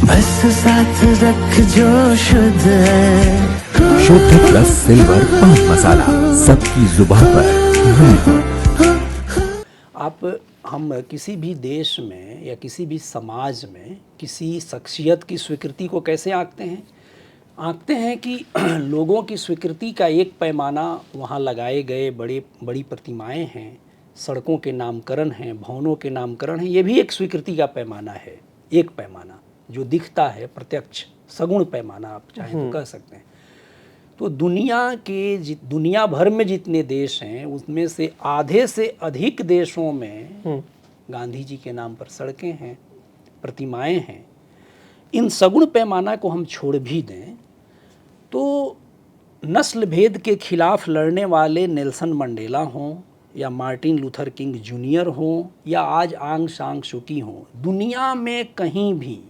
बस साथ रख जो शुद्ध है। शुद्ध प्लस सिल्वर पान मसाला, सबकी जुबान पर मैं हूँ। हम किसी भी देश में या किसी भी समाज में किसी शख्सियत की स्वीकृति को कैसे आंकते हैं? आंकते हैं कि लोगों की स्वीकृति का एक पैमाना, वहाँ लगाए गए बड़ी प्रतिमाएं हैं, सड़कों के नामकरण हैं, भवनों के नामकरण हैं, ये भी एक स्वीकृति का पैमाना है। एक पैमाना जो दिखता है, प्रत्यक्ष सगुण पैमाना आप चाहें तो कह सकते हैं। तो दुनिया भर में जितने देश हैं उसमें से आधे से अधिक देशों में गांधी जी के नाम पर सड़कें हैं, प्रतिमाएं हैं। इन सगुण पैमाना को हम छोड़ भी दें तो नस्ल भेद के खिलाफ लड़ने वाले नेल्सन मंडेला हों या मार्टिन लूथर किंग जूनियर हों या आज आंग सांग सुकी हों, दुनिया में कहीं भी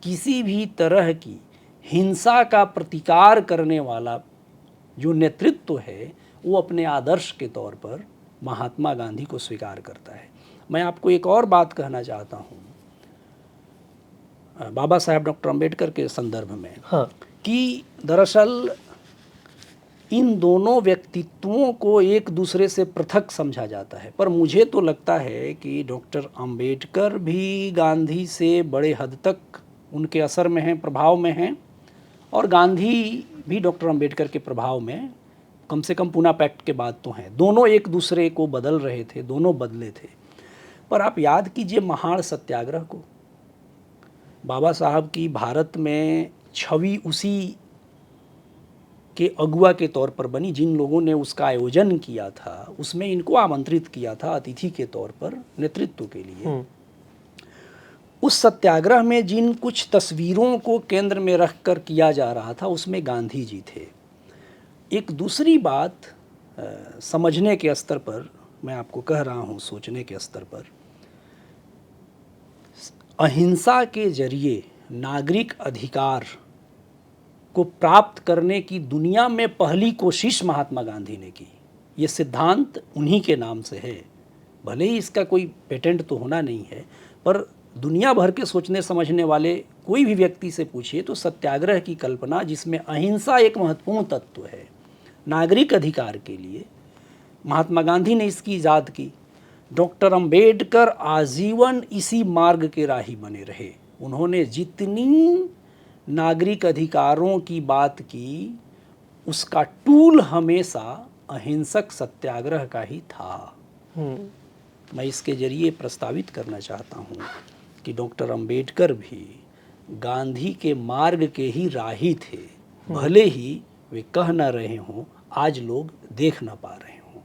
किसी भी तरह की हिंसा का प्रतिकार करने वाला जो नेतृत्व है वो अपने आदर्श के तौर पर महात्मा गांधी को स्वीकार करता है। मैं आपको एक और बात कहना चाहता हूँ बाबा साहेब डॉक्टर अंबेडकर के संदर्भ में, हाँ। कि दरअसल इन दोनों व्यक्तित्वों को एक दूसरे से पृथक समझा जाता है, पर मुझे तो लगता है कि डॉक्टर अंबेडकर भी गांधी से बड़े हद तक उनके असर में हैं, प्रभाव में हैं, और गांधी भी डॉक्टर अंबेडकर के प्रभाव में कम से कम पूना पैक्ट के बाद तो हैं। दोनों एक दूसरे को बदल रहे थे, दोनों बदले थे। पर आप याद कीजिए महाड़ सत्याग्रह को, बाबा साहब की भारत में छवि उसी के अगुआ के तौर पर बनी। जिन लोगों ने उसका आयोजन किया था उसमें इनको आमंत्रित किया था अतिथि के तौर पर नेतृत्व के लिए। उस सत्याग्रह में जिन कुछ तस्वीरों को केंद्र में रखकर किया जा रहा था उसमें गांधी जी थे। एक दूसरी बात समझने के स्तर पर मैं आपको कह रहा हूँ, सोचने के स्तर पर, अहिंसा के जरिए नागरिक अधिकार को प्राप्त करने की दुनिया में पहली कोशिश महात्मा गांधी ने की। ये सिद्धांत उन्हीं के नाम से है, भले ही इसका कोई पेटेंट तो होना नहीं है, पर दुनिया भर के सोचने समझने वाले कोई भी व्यक्ति से पूछिए तो सत्याग्रह की कल्पना, जिसमें अहिंसा एक महत्वपूर्ण तत्व है नागरिक अधिकार के लिए, महात्मा गांधी ने इसकी इजाद की। डॉक्टर अंबेडकर आजीवन इसी मार्ग के राही बने रहे। उन्होंने जितनी नागरिक अधिकारों की बात की उसका टूल हमेशा अहिंसक सत्याग्रह का ही था। मैं इसके जरिए प्रस्तावित करना चाहता हूँ कि डॉक्टर अंबेडकर भी गांधी के मार्ग के ही राही थे, भले ही वे कह न रहे हों, आज लोग देख न पा रहे हों।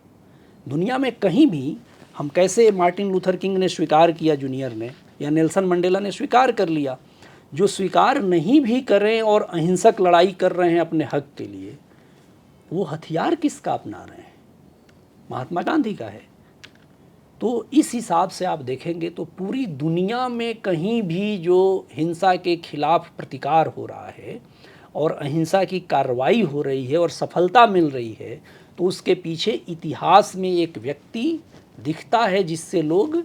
दुनिया में कहीं भी हम कैसे, मार्टिन लूथर किंग ने स्वीकार किया, जूनियर ने, या नेल्सन मंडेला ने स्वीकार कर लिया। जो स्वीकार नहीं भी करें और अहिंसक लड़ाई कर रहे हैं अपने हक के लिए, वो हथियार किसका अपना रहे हैं? महात्मा गांधी का है। तो इस हिसाब से आप देखेंगे तो पूरी दुनिया में कहीं भी जो हिंसा के खिलाफ प्रतिकार हो रहा है और अहिंसा की कार्रवाई हो रही है और सफलता मिल रही है, तो उसके पीछे इतिहास में एक व्यक्ति दिखता है जिससे लोग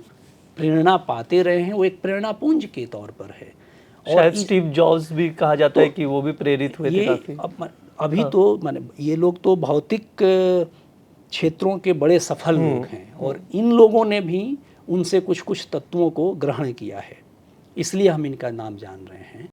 प्रेरणा पाते रहे हैं। वो एक प्रेरणापुंज के तौर पर है। शायद स्टीव जॉब्स भी कहा जाता है कि वो भी प्रेरित हुए थे काफी। अभी हाँ। तो माने ये लोग तो भौतिक क्षेत्रों के बड़े सफल लोग हैं, और इन लोगों ने भी उनसे कुछ कुछ तत्वों को ग्रहण किया है, इसलिए हम इनका नाम जान रहे हैं।